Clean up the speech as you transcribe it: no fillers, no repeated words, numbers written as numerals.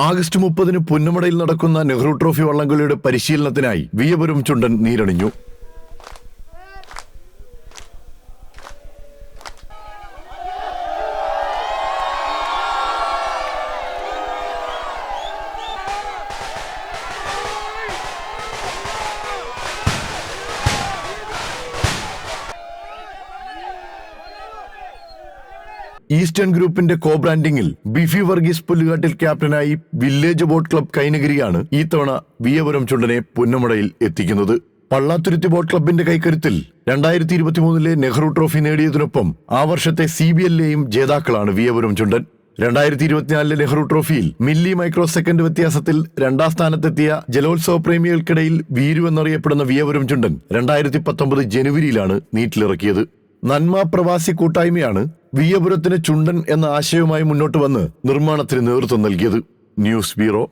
August 30 പുന്നമടയിൽ നടക്കുന്ന Nehru trophy വള്ളംകളിയുടെ പരിശീലനത്തിനായി വിയപുരം ചുണ്ടൻ നീരണിഞ്ഞു. Eastern ഗ്രൂപ്പിന്റെ കോ ബ്രാൻഡിംഗിൽ ബിഫി വർഗീസ് പുല്ലുകാട്ടിൽ ക്യാപ്റ്റനായി വില്ലേജ് ബോട്ട് ക്ലബ് കൈനഗിരിയാണ് ഈ തവണ വിയപുരം ചുണ്ടനെ പുന്നമടയിൽ എത്തിക്കുന്നത്. പള്ളാത്തുരുത്തി ബോട്ട് ക്ലബിന്റെ കൈക്കരുത്തിൽ 2023 നെഹ്റു ട്രോഫി നേടിയതിനൊപ്പം ആ വർഷത്തെ CBLലെയും ജേതാക്കളാണ് വിയപുരം ചുണ്ടൻ. 2024 നെഹ്റു ട്രോഫിയിൽ മില്ലി മൈക്രോ സെക്കൻഡ് വ്യത്യാസത്തിൽ 2ാം സ്ഥാനത്തെത്തിയ ജലോത്സവ പ്രേമികൾക്കിടയിൽ വീരു എന്നറിയപ്പെടുന്ന വിയപുരം ചുണ്ടൻ 2019 ജനുവരിയിലാണ് നീറ്റിലിറക്കിയത്. നന്മ പ്രവാസി കൂട്ടായ്മയാണ് വിയപുരത്തിന് ചുണ്ടൻ എന്ന ആശയവുമായി മുന്നോട്ട് വന്ന് നിർമ്മാണത്തിന് നേതൃത്വം നൽകിയത്. News bureau.